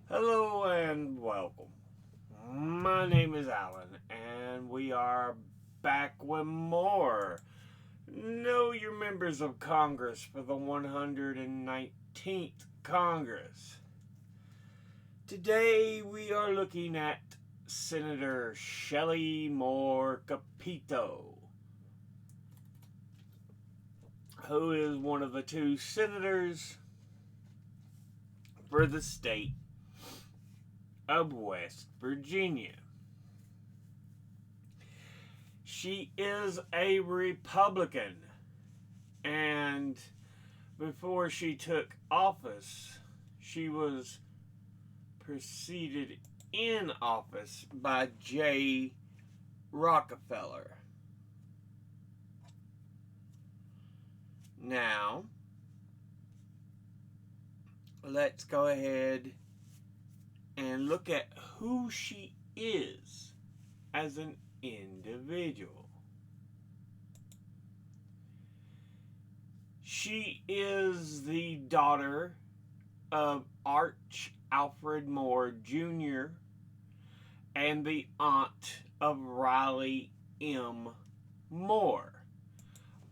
Hello and welcome. My name is Alan, and we are back with more Know Your Members of Congress for the 119th Congress. Today we are looking at Senator Shelley Moore Capito, who is one of the two senators for the state of West Virginia. She is a Republican, and before she took office, she was preceded in office by J. Rockefeller. Now, let's go ahead and look at who she is as an individual. She is the daughter of Arch Alfred Moore Jr. and the aunt of Riley M. Moore.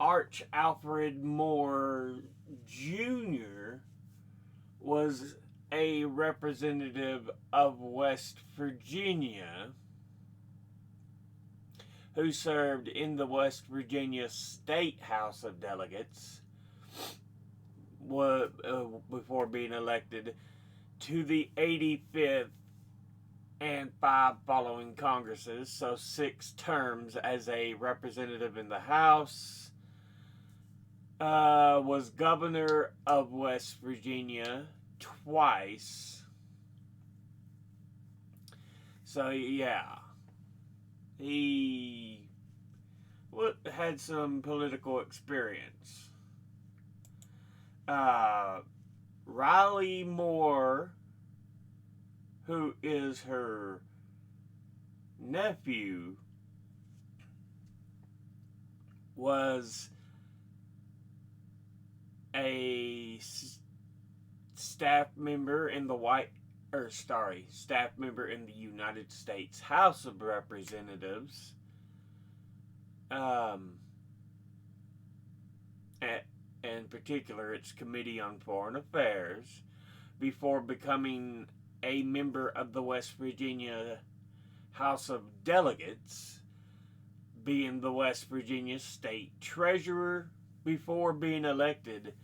Arch Alfred Moore Jr. was a representative of West Virginia who served in the West Virginia State House of Delegates before being elected to the 85th and 5 following Congresses, so 6 terms as a representative in the House. Was governor of West Virginia twice. So, yeah. He had some political experience. Riley Moore, who is her nephew, was a staff member in the United States House of Representatives. In particular, its Committee on Foreign Affairs, before becoming a member of the West Virginia House of Delegates, being the West Virginia State Treasurer, before being elected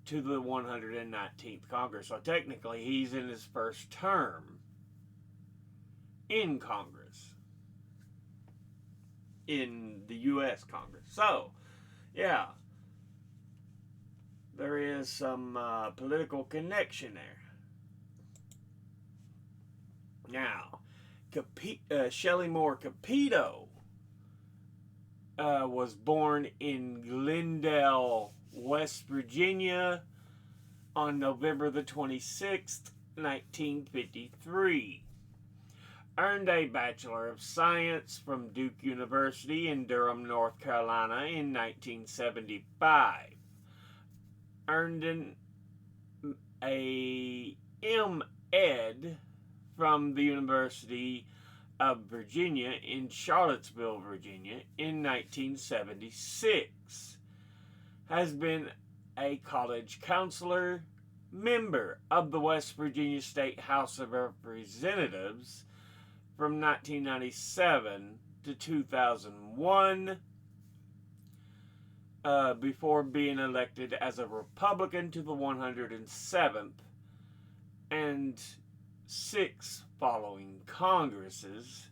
to the 119th Congress. So technically, he's in his first term in Congress, in the U.S. Congress. So, yeah, there is some political connection there. Now, Shelley Moore Capito was born in Glendale, West Virginia on November the 26th, 1953. Earned a Bachelor of Science from Duke University in Durham, North Carolina in 1975. Earned a M.Ed from the University of Virginia in Charlottesville, Virginia in 1976. Has been a college counselor, member of the West Virginia State House of Representatives from 1997 to 2001, before being elected as a Republican to the 107th and 6 following Congresses.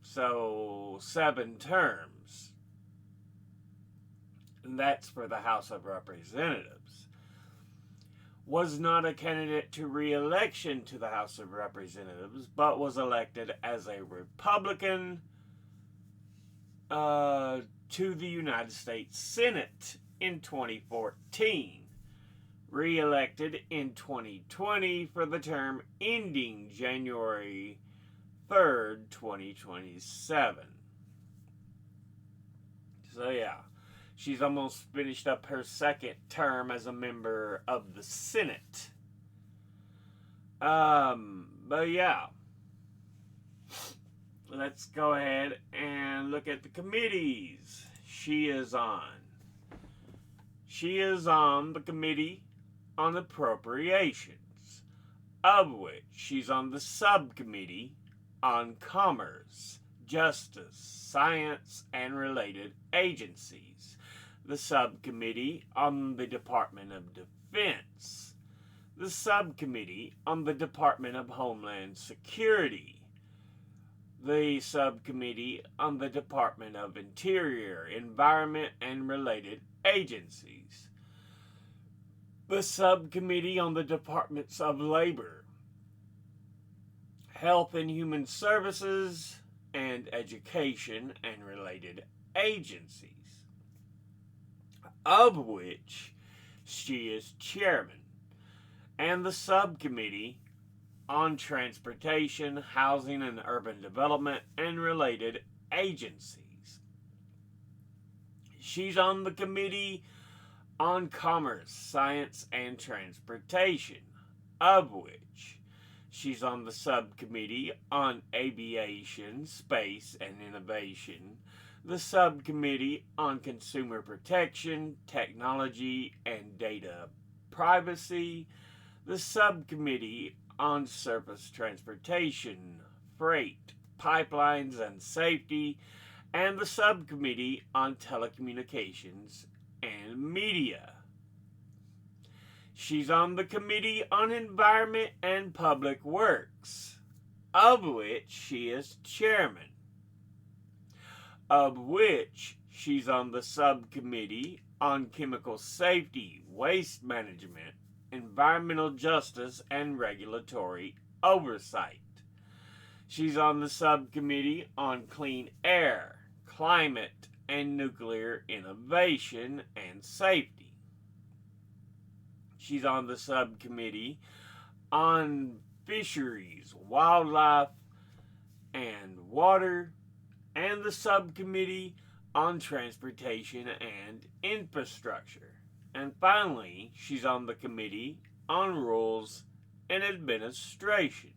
So 7 terms. And that's for the House of Representatives. Was not a candidate to re-election to the House of Representatives, but was elected as a Republican to the United States Senate in 2014. Re-elected in 2020 for the term ending January 3rd, 2027. So yeah, She's almost finished up her second term as a member of the Senate. But yeah. Let's go ahead and look at the committees she is on. She is on the Committee on Appropriations, of which she's on the Subcommittee on Commerce, Justice, Science, and Related Agencies, the Subcommittee on the Department of Defense, the Subcommittee on the Department of Homeland Security, the Subcommittee on the Department of Interior, Environment, and Related Agencies, the Subcommittee on the Departments of Labor, Health and Human Services, and Education and Related Agencies, of which she is chairman, and the Subcommittee on Transportation, Housing and Urban Development, and Related Agencies. She's on the Committee on Commerce, Science, and Transportation, of which she's on the Subcommittee on Aviation, Space, and Innovation, the Subcommittee on Consumer Protection, Technology, and Data Privacy, the Subcommittee on Surface Transportation, Freight, Pipelines, and Safety, and the Subcommittee on Telecommunications and Media. She's on the Committee on Environment and Public Works, of which she is chairman, of which she's on the Subcommittee on Chemical Safety, Waste Management, Environmental Justice, and Regulatory Oversight. She's on the Subcommittee on Clean Air, Climate, and Nuclear Innovation and Safety. She's on the Subcommittee on Fisheries, Wildlife, and Water, and the Subcommittee on Transportation and Infrastructure. And finally, she's on the Committee on Rules and Administration.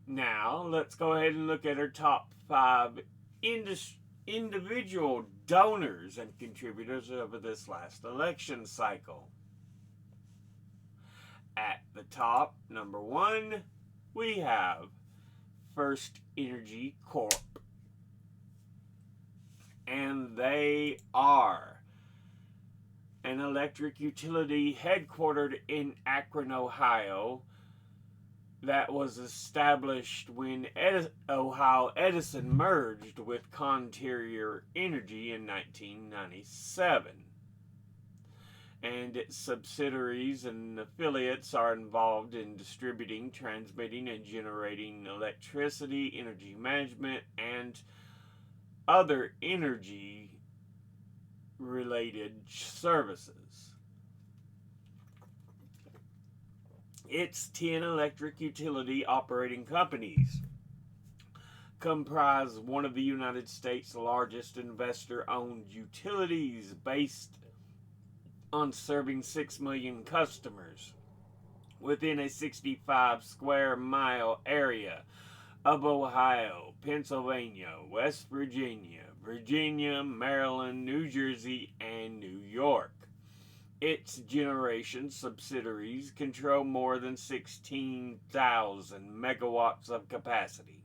Now, let's go ahead and look at her top 5 individual donors and contributors over this last election cycle. At the top, number 1, we have First Energy Corp. And they are an electric utility headquartered in Akron, Ohio, that was established when Ohio Edison merged with Conterior Energy in 1997. And its subsidiaries and affiliates are involved in distributing, transmitting, and generating electricity, energy management, and other energy related services. Its 10 electric utility operating companies comprise one of the United States' largest investor-owned utilities, based on serving 6 million customers within a 65 square mile area of Ohio, Pennsylvania, West Virginia, Virginia, Maryland, New Jersey, and New York. Its generation subsidiaries control more than 16,000 megawatts of capacity.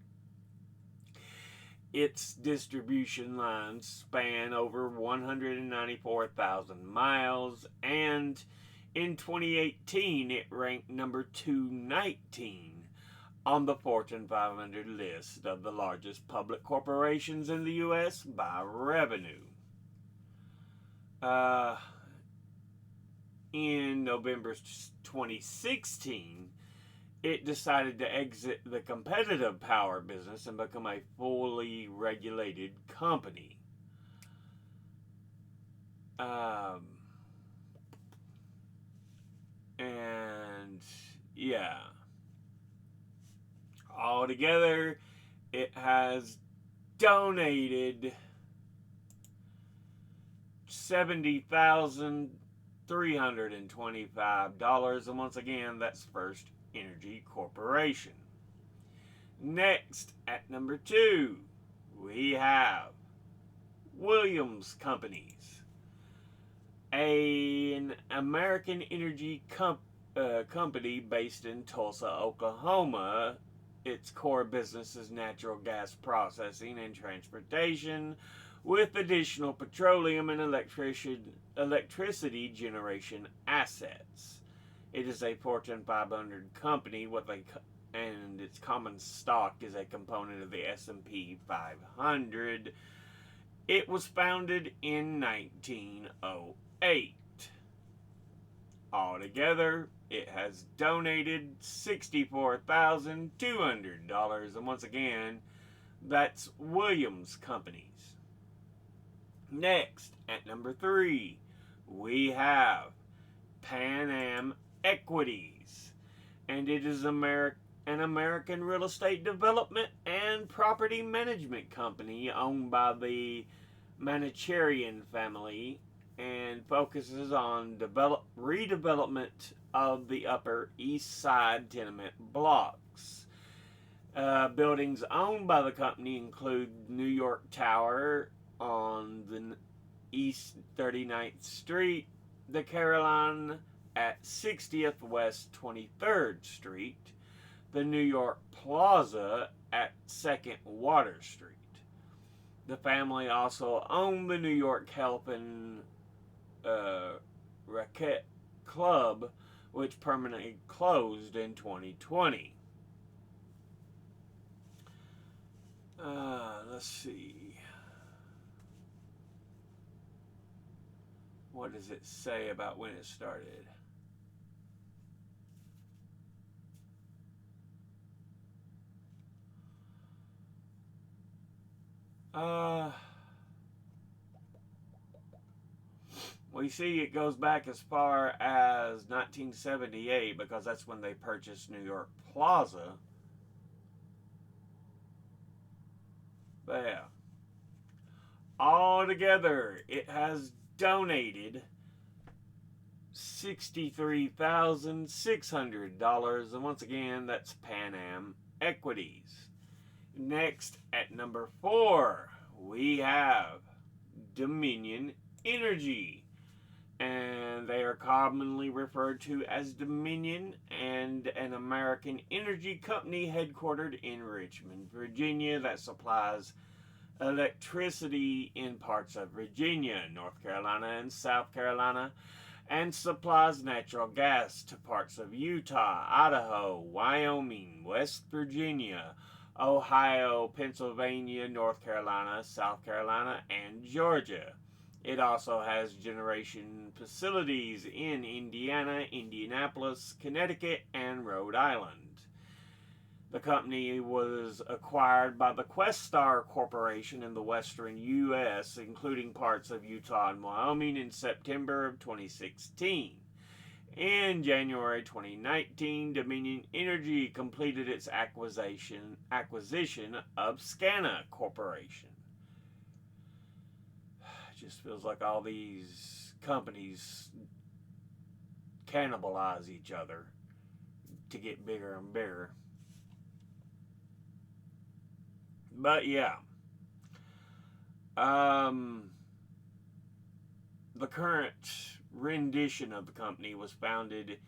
Its distribution lines span over 194,000 miles, and in 2018 it ranked number 219 on the Fortune 500 list of the largest public corporations in the U.S. by revenue. In November 2016, it decided to exit the competitive power business and become a fully regulated company. And yeah, altogether, it has donated $70,325. And once again, that's First Energy Corporation. Next, at number 2, we have Williams Companies, an American energy company based in Tulsa, Oklahoma. Its core business is natural gas processing and transportation, with additional petroleum and electricity generation assets. It is a Fortune 500 company and its common stock is a component of the S&P 500. It was founded in 1908. Altogether, it has donated $64,200. And once again, that's Williams Companies. Next, at number 3, we have Pan Am Equities. And it is an American real estate development and property management company owned by the Manacharian family and focuses on redevelopment of the Upper East Side tenement blocks. Buildings owned by the company include New York Tower on the East 39th Street, the Caroline at 60th West 23rd Street, the New York Plaza at 2nd Water Street. The family also owned the New York Health and Racquet Club, which permanently closed in 2020. Let's see. What does it say about when it started? We see it goes back as far as 1978 because that's when they purchased New York Plaza. But yeah. Altogether, it has donated $63,600. And once again, that's Pan Am Equities. Next, at number 4, we have Dominion Energy. And they are commonly referred to as Dominion, and an American energy company headquartered in Richmond, Virginia, that supplies electricity in parts of Virginia, North Carolina, and South Carolina, and supplies natural gas to parts of Utah, Idaho, Wyoming, West Virginia, Ohio, Pennsylvania, North Carolina, South Carolina, and Georgia. It also has generation facilities in Indiana, Indianapolis, Connecticut, and Rhode Island. The company was acquired by the Questar Corporation in the western U.S., including parts of Utah and Wyoming, in September of 2016. In January 2019, Dominion Energy completed its acquisition of Scana Corporation. Just feels like all these companies cannibalize each other to get bigger and bigger. But yeah, the current rendition of the company was founded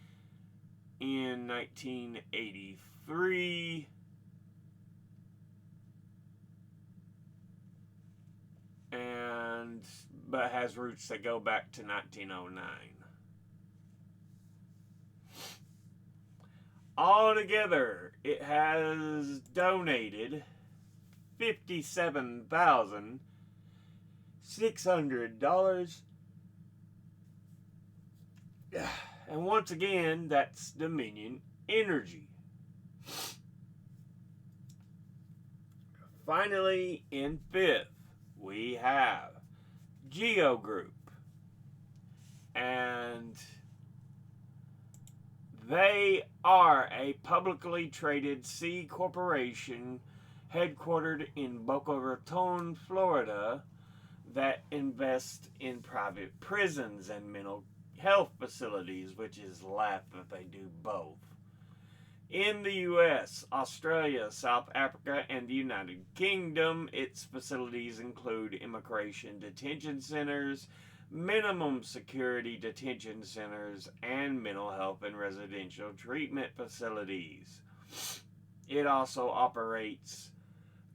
in 1983. But has roots that go back to 1909. Altogether, it has donated $57,600. And once again, that's Dominion Energy. Finally, in 5th, we have Geo Group, and they are a publicly traded C corporation headquartered in Boca Raton, Florida. that invest in private prisons and mental health facilities, which is laugh that they do both. In the US, Australia, South Africa, and the United Kingdom, its facilities include immigration detention centers, minimum security detention centers, and mental health and residential treatment facilities. It also operates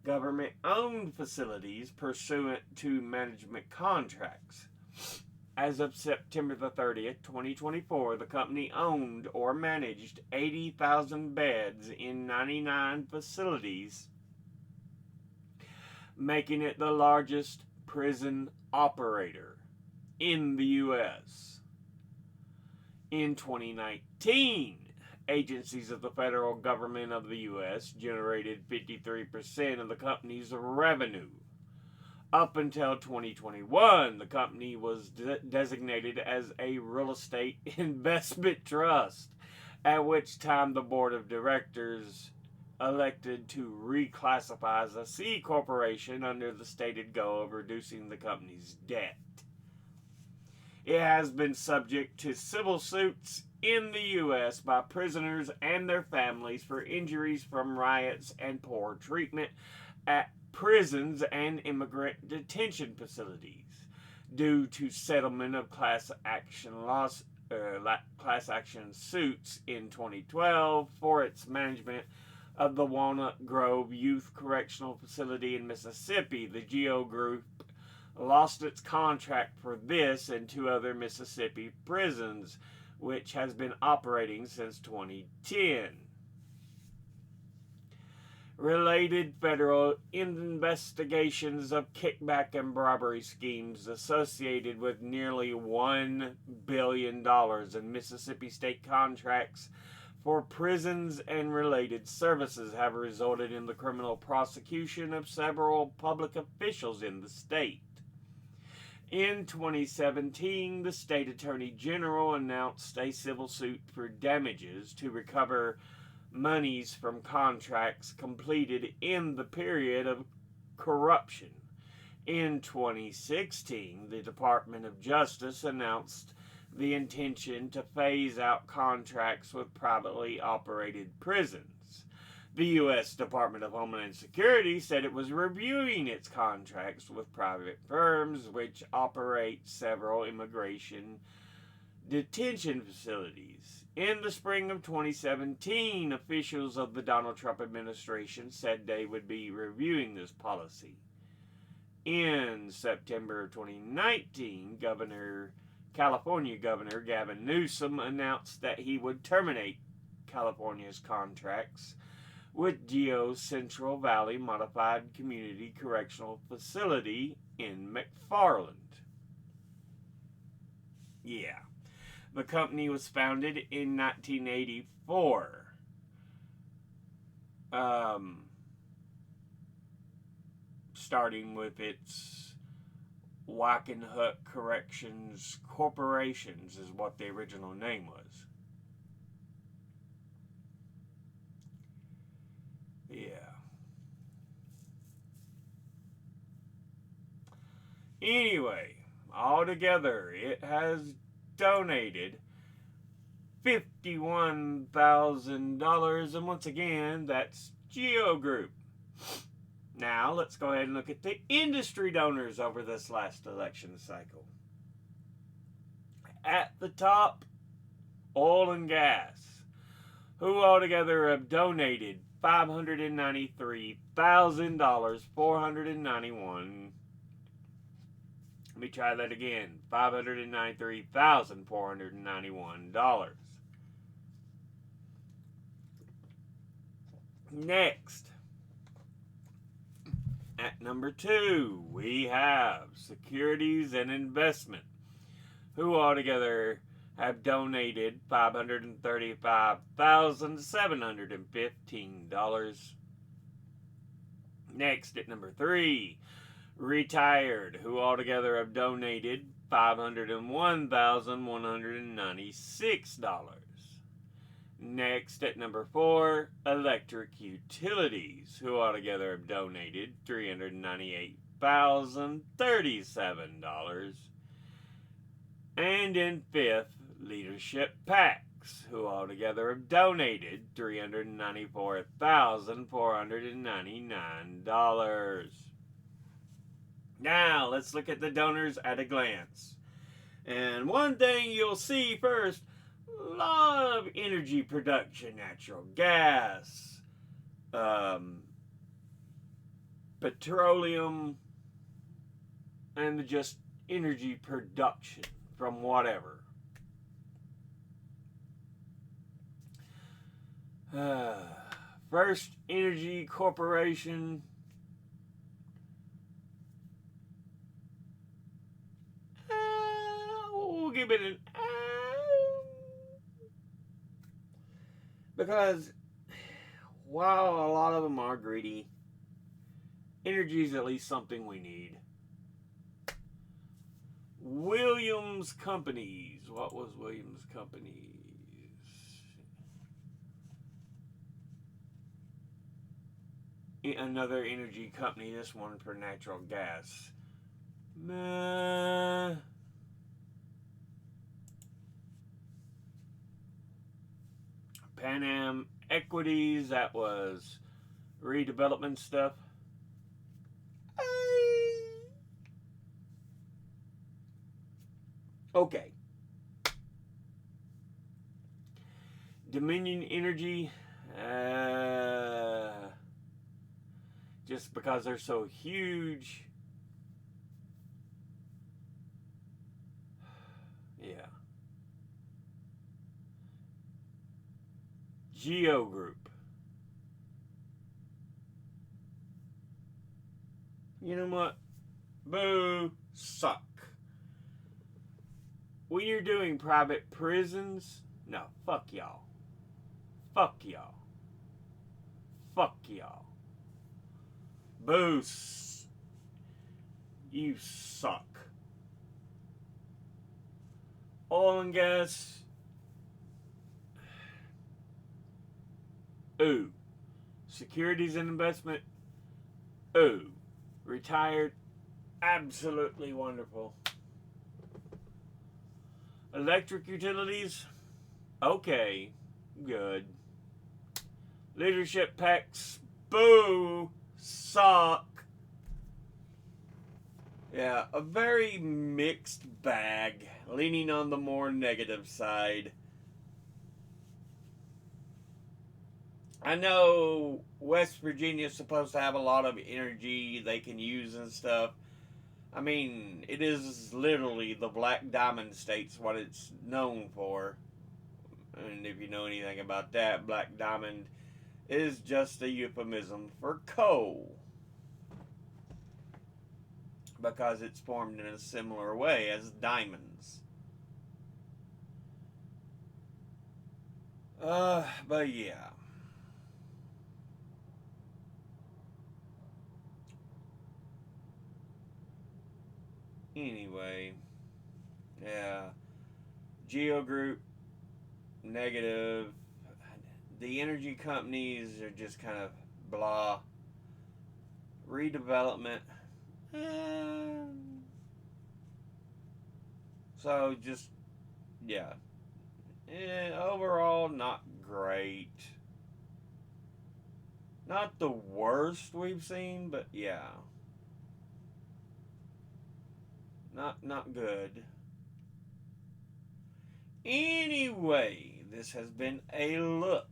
government owned facilities pursuant to management contracts. As of September the 30th, 2024, the company owned or managed 80,000 beds in 99 facilities, making it the largest prison operator in the U.S. In 2019, agencies of the federal government of the U.S. generated 53% of the company's revenue. Up until 2021, the company was designated as a real estate investment trust, at which time the board of directors elected to reclassify as a C corporation under the stated goal of reducing the company's debt. It has been subject to civil suits in the U.S. by prisoners and their families for injuries from riots and poor treatment at prisons and immigrant detention facilities due to settlement of class action suits in 2012 for its management of the Walnut Grove Youth Correctional Facility in Mississippi. The GEO Group lost its contract for this and two other Mississippi prisons, which has been operating since 2010. Related federal investigations of kickback and bribery schemes associated with nearly $1 billion in Mississippi state contracts for prisons and related services have resulted in the criminal prosecution of several public officials in the state. In 2017, the state attorney general announced a civil suit for damages to recover monies from contracts completed in the period of corruption. In 2016, the Department of Justice announced the intention to phase out contracts with privately operated prisons. The U.S. Department of Homeland Security said it was reviewing its contracts with private firms which operate several immigration detention facilities. In the spring of 2017, officials of the Donald Trump administration said they would be reviewing this policy. In September 2019, California Governor Gavin Newsom announced that he would terminate California's contracts with GEO's Central Valley Modified Community Correctional Facility in McFarland. Yeah. The company was founded in 1984. Starting with its Wackenhut Corrections Corporations is what the original name was. Yeah. Anyway, altogether, it has donated $51,000, and once again, that's GEO Group. Now, let's go ahead and look at the industry donors over this last election cycle. At the top, oil and gas, who altogether have donated $593,491. Let me try that again. $593,491. Next, at number 2, we have Securities and Investment, who altogether have donated $535,715. Next, at number 3, Retired, who altogether have donated $501,196. Next, at number 4, Electric Utilities, who altogether have donated $398,000. $1,037. And in fifth, Leadership PACs, who altogether have donated $394,499. Now, let's look at the donors at a glance. And one thing you'll see first, a lot of energy production, natural gas, petroleum, and just energy production from whatever. First Energy Corporation. We'll give it an because while a lot of them are greedy, energy is at least something we need. Williams Companies. What was Williams Companies? Another energy company, this one for natural gas. Pan Am Equities, that was redevelopment stuff. Okay. Dominion Energy, just because they're so huge. Yeah. Geo Group. You know what? Boo. Suck. When you're doing private prisons, no, fuck y'all. Fuck y'all. Fuck y'all. Boo. You suck. Oil and gas. Ooh. Securities and investment. Ooh. Retired. Absolutely wonderful. Electric utilities. Okay. Good. Leadership PACs. Boo. Suck. Yeah, a very mixed bag, leaning on the more negative side. I know West Virginia is supposed to have a lot of energy they can use and stuff. I mean, it is literally the Black Diamond State's what it's known for. And if you know anything about that, Black Diamond is just a euphemism for coal. Because it's formed in a similar way as diamonds. But yeah. Anyway, yeah. Geo Group, negative. The energy companies are just kind of blah. Redevelopment. So just, yeah. Overall, not great. Not the worst we've seen, but yeah. Not good. Anyway, this has been a look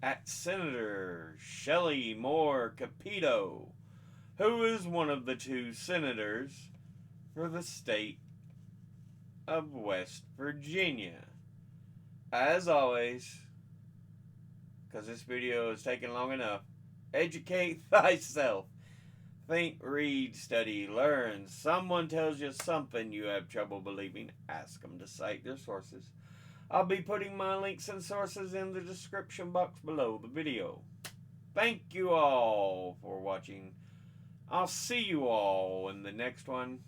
at Senator Shelley Moore Capito, who is one of the two senators for the state of West Virginia. As always, because this video is taking long enough, educate thyself. Think, read, study, learn. Someone tells you something you have trouble believing, ask them to cite their sources. I'll be putting my links and sources in the description box below the video. Thank you all for watching. I'll see you all in the next one.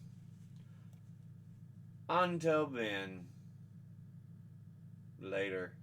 Until then, later.